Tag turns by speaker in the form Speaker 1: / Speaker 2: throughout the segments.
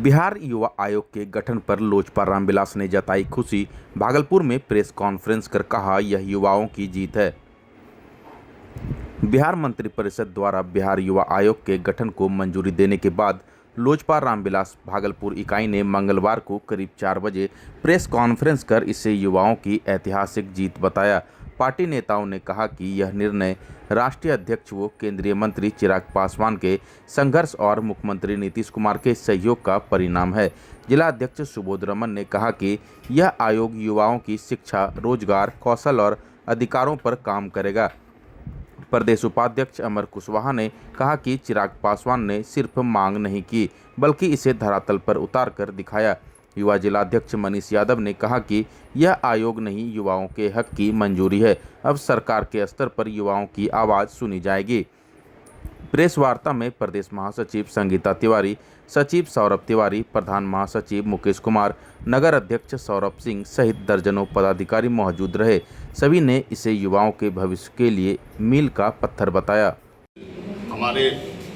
Speaker 1: बिहार युवा आयोग के गठन पर लोजपा रामविलास ने जताई खुशी। भागलपुर में प्रेस कॉन्फ्रेंस कर कहा, यह युवाओं की जीत है। बिहार मंत्रिपरिषद द्वारा बिहार युवा आयोग के गठन को मंजूरी देने के बाद लोजपा रामविलास भागलपुर इकाई ने मंगलवार को करीब 4 बजे प्रेस कॉन्फ्रेंस कर इसे युवाओं की ऐतिहासिक जीत बताया। पार्टी नेताओं ने कहा कि यह निर्णय राष्ट्रीय अध्यक्ष व केंद्रीय मंत्री चिराग पासवान के संघर्ष और मुख्यमंत्री नीतीश कुमार के सहयोग का परिणाम है। जिला अध्यक्ष सुबोध रमन ने कहा कि यह आयोग युवाओं की शिक्षा, रोजगार, कौशल और अधिकारों पर काम करेगा। प्रदेश उपाध्यक्ष अमर कुशवाहा ने कहा कि चिराग पासवान ने सिर्फ मांग नहीं की, बल्कि इसे धरातल पर उतार कर दिखाया। युवा जिलाध्यक्ष मनीष यादव ने कहा कि यह आयोग नहीं, युवाओं के हक की मंजूरी है। अब सरकार के स्तर पर युवाओं की आवाज़ सुनी जाएगी। प्रेस वार्ता में प्रदेश महासचिव संगीता तिवारी, सचिव सौरभ तिवारी, प्रधान महासचिव मुकेश कुमार, नगर अध्यक्ष सौरभ सिंह सहित दर्जनों पदाधिकारी मौजूद रहे। सभी ने इसे युवाओं के भविष्य के लिए मील का पत्थर बताया।
Speaker 2: हमारे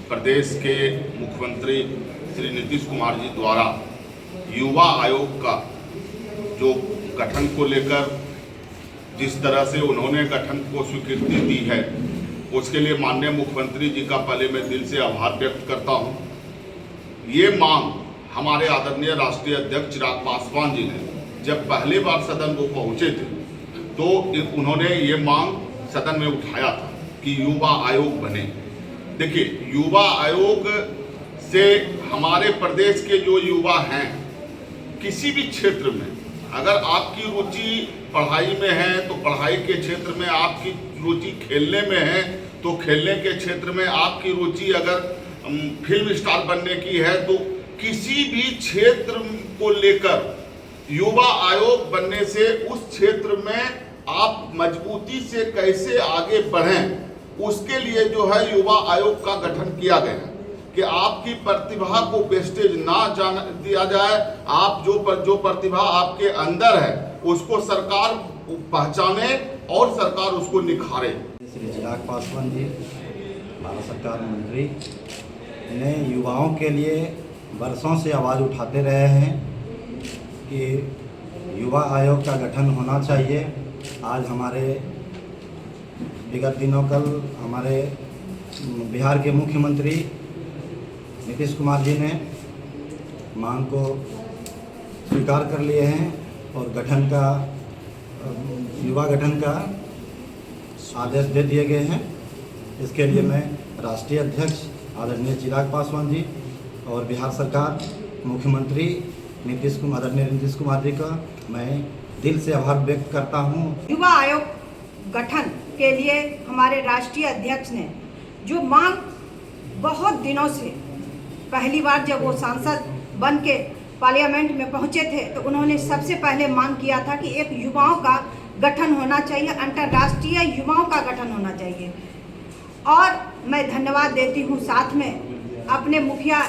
Speaker 2: प्रदेश के मुख्यमंत्री श्री नीतीश कुमार जी द्वारा युवा आयोग का जो गठन को लेकर जिस तरह से उन्होंने गठन को स्वीकृति दी है, उसके लिए माननीय मुख्यमंत्री जी का पहले मैं दिल से आभार व्यक्त करता हूं। ये मांग हमारे आदरणीय राष्ट्रीय अध्यक्ष चिराग पासवान जी ने जब पहली बार सदन को पहुंचे थे तो उन्होंने ये मांग सदन में उठाया था कि युवा आयोग बने। देखिए, युवा आयोग से हमारे प्रदेश के जो युवा हैं, किसी भी क्षेत्र में अगर आपकी रुचि पढ़ाई में है तो पढ़ाई के क्षेत्र में, आपकी रुचि खेलने में है तो खेलने के क्षेत्र में, आपकी रुचि अगर फिल्म स्टार बनने की है तो किसी भी क्षेत्र को लेकर युवा आयोग बनने से उस क्षेत्र में आप मजबूती से कैसे आगे बढ़ें, उसके लिए जो है युवा आयोग का गठन किया गया है कि आपकी प्रतिभा को वेस्टेज ना जाने दिया जाए। आप जो प्रतिभा आपके अंदर है उसको सरकार पहचाने और सरकार उसको निखारे।
Speaker 3: श्री चिराग पासवान जी, भारत सरकार मंत्री, ने युवाओं के लिए बरसों से आवाज़ उठाते रहे हैं कि युवा आयोग का गठन होना चाहिए। आज हमारे विगत दिनों कल हमारे बिहार के मुख्यमंत्री नीतीश कुमार जी ने मांग को स्वीकार कर लिए हैं और युवा गठन का आदेश दे दिए गए हैं। इसके लिए मैं राष्ट्रीय अध्यक्ष आदरणीय चिराग पासवान जी और बिहार सरकार मुख्यमंत्री आदरणीय नीतीश कुमार जी का मैं दिल से आभार व्यक्त करता हूं।
Speaker 4: युवा आयोग गठन के लिए हमारे राष्ट्रीय अध्यक्ष ने जो मांग बहुत दिनों से, पहली बार जब वो सांसद बन के पार्लियामेंट में पहुंचे थे तो उन्होंने सबसे पहले मांग किया था कि एक युवाओं का गठन होना चाहिए, अंतर्राष्ट्रीय युवाओं का गठन होना चाहिए। और मैं धन्यवाद देती हूं साथ में अपने मुखिया,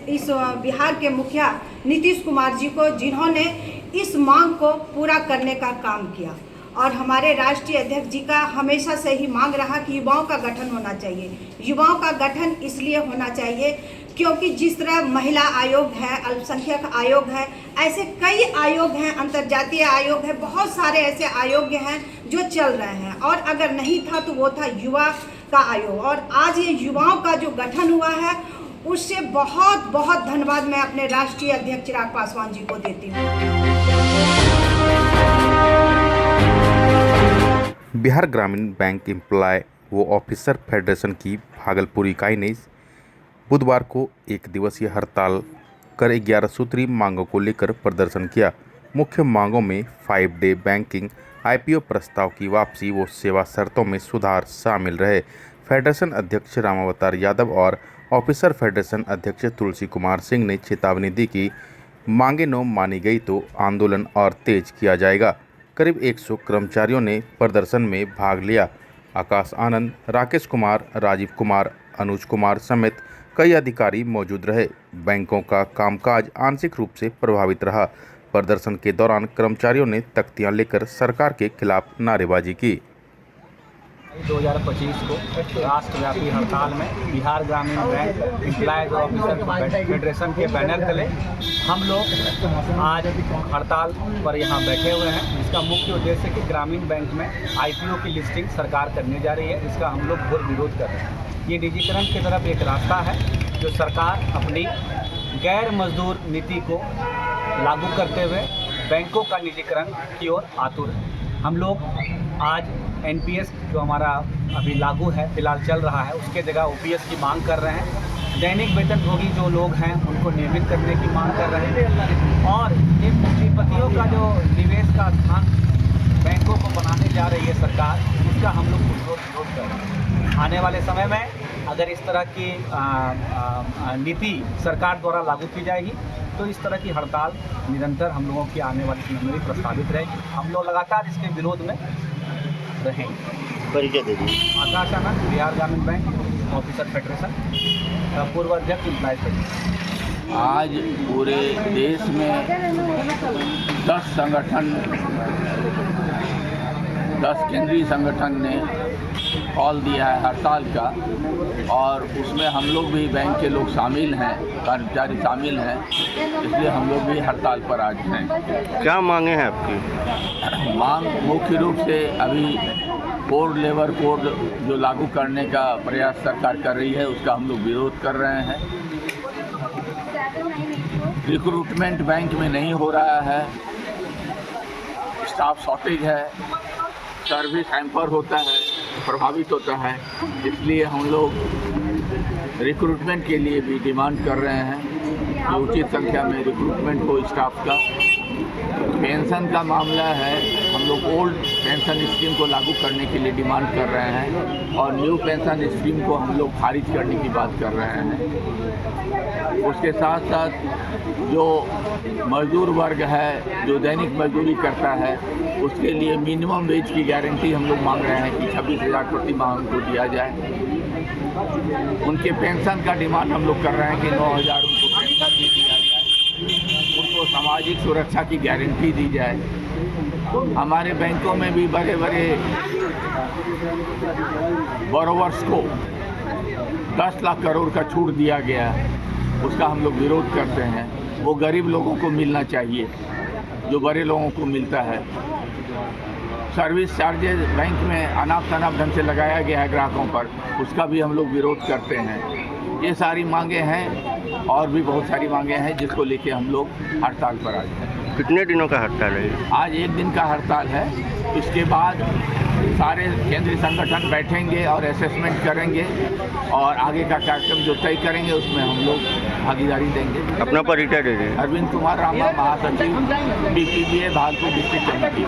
Speaker 4: इस बिहार के मुखिया नीतीश कुमार जी को, जिन्होंने इस मांग को पूरा करने का काम किया। और हमारे राष्ट्रीय अध्यक्ष जी का हमेशा से ही मांग रहा कि युवाओं का गठन होना चाहिए। युवाओं का गठन इसलिए होना चाहिए क्योंकि जिस तरह महिला आयोग है, अल्पसंख्यक आयोग है, ऐसे कई आयोग हैं, अंतर्जातीय आयोग है, बहुत सारे ऐसे आयोग हैं जो चल रहे हैं। और अगर नहीं था तो वो था युवा का आयोग। और आज ये युवाओं का जो गठन हुआ है उससे बहुत बहुत धन्यवाद मैं अपने राष्ट्रीय अध्यक्ष चिराग पासवान जी को देती हूँ।
Speaker 1: बिहार ग्रामीण बैंक एम्प्लॉय व ऑफिसर फेडरेशन की भागलपुर इकाई ने बुधवार को एक दिवसीय हड़ताल कर 11 सूत्री मांगों को लेकर प्रदर्शन किया। मुख्य मांगों में 5 डे बैंकिंग, IPO प्रस्ताव की वापसी व सेवा शर्तों में सुधार शामिल रहे। फेडरेशन अध्यक्ष रामावतार यादव और ऑफिसर फेडरेशन अध्यक्ष तुलसी कुमार सिंह ने चेतावनी दी कि मांगें न मानी गई तो आंदोलन और तेज किया जाएगा। करीब 100 कर्मचारियों ने प्रदर्शन में भाग लिया। आकाश आनंद, राकेश कुमार, राजीव कुमार, अनुज कुमार समेत कई अधिकारी मौजूद रहे। बैंकों का कामकाज आंशिक रूप से प्रभावित रहा। प्रदर्शन के दौरान कर्मचारियों ने तख्तियां लेकर सरकार के खिलाफ नारेबाजी की।
Speaker 5: 2025 को राष्ट्रव्यापी हड़ताल में बिहार ग्रामीण बैंक एम्प्लॉयज ऑफिसर फेडरेशन के बैनर तले हम लोग आज हड़ताल पर यहाँ बैठे हुए हैं। इसका मुख्य उद्देश्य है कि ग्रामीण बैंक में IPO की लिस्टिंग सरकार करने जा रही है, जिसका हम लोग घोर विरोध कर रहे हैं। ये निजीकरण की तरफ एक रास्ता है जो सरकार अपनी गैर मजदूर नीति को लागू करते हुए बैंकों का निजीकरण की ओर आतुर है। हम लोग आज NPS जो हमारा अभी लागू है, फिलहाल चल रहा है, उसके जगह OPS की मांग कर रहे हैं। दैनिक वेतनभोगी जो लोग हैं उनको नियमित करने की मांग कर रहे हैं और ये पूंजीपतियों का जो निवेश का स्थान बैंकों को बनाने जा रही है सरकार, उसका हम लोग विरोध कर रहे हैं। आने वाले समय में अगर इस तरह की नीति सरकार द्वारा लागू की जाएगी तो इस तरह की हड़ताल निरंतर हम लोगों की आने वाली समय में प्रस्तावित रहेगी। हम लोग लगातार इसके विरोध में रहेंगे।
Speaker 6: परिचय दे दीजिए।
Speaker 5: आकाश आनंद, बिहार ग्रामीण बैंक ऑफिसर फेडरेशन, पूर्व अध्यक्ष एम्प्लॉयज फेडरेशन।
Speaker 7: आज पूरे देश में 10 केंद्रीय संगठन ने कॉल दिया है हड़ताल का और उसमें हम लोग भी बैंक के लोग शामिल हैं, कर्मचारी शामिल हैं, इसलिए हम लोग भी हड़ताल पर आज हैं।
Speaker 6: क्या मांगे हैं आपकी?
Speaker 7: मांग मुख्य रूप से अभी कोड लेबर कोड जो लागू करने का प्रयास सरकार कर रही है उसका हम लोग विरोध कर रहे हैं। रिक्रूटमेंट बैंक में नहीं हो रहा है, स्टाफ शॉर्टेज है, सर्विस हैम्पर होता है, प्रभावित होता है, इसलिए हम लोग रिक्रूटमेंट के लिए भी डिमांड कर रहे हैं कि उचित संख्या में रिक्रूटमेंट हो स्टाफ का। पेंशन का मामला है, हम लोग ओल्ड पेंशन स्कीम को लागू करने के लिए डिमांड कर रहे हैं और न्यू पेंशन स्कीम को हम लोग खारिज करने की बात कर रहे हैं। उसके साथ साथ जो मजदूर वर्ग है जो दैनिक मजदूरी करता है उसके लिए मिनिमम वेज की गारंटी हम लोग मांग रहे हैं कि 26,000 प्रति माह उनको दिया जाए। उनके पेंशन का डिमांड हम लोग कर रहे हैं कि 9,000 उनको पेंशन भी दिया जाए, उनको सामाजिक सुरक्षा की गारंटी दी जाए। हमारे बैंकों में भी बड़े बड़े बोरोवर्स को 10 लाख करोड़ का छूट दिया गया है, उसका हम लोग विरोध करते हैं। वो गरीब लोगों को मिलना चाहिए जो बड़े लोगों को मिलता है। सर्विस चार्जेस बैंक में अनाप शनाप ढंग से लगाया गया है ग्राहकों पर, उसका भी हम लोग विरोध करते हैं। ये सारी मांगे हैं और भी बहुत सारी मांगे हैं जिसको लेके हम लोग हड़ताल पर आए हैं।
Speaker 6: कितने दिनों का हड़ताल है?
Speaker 7: आज 1 दिन का हड़ताल है, इसके बाद सारे केंद्रीय संगठन बैठेंगे और असेसमेंट करेंगे और आगे का कार्यक्रम जो तय करेंगे उसमें हम लोग भागीदारी देंगे।
Speaker 6: अपना परिचय दे दीजिए।
Speaker 7: अरविंद कुमार रामा, महासचिव BPBA भागलपुर डिस्ट्रिक्ट कमेटी।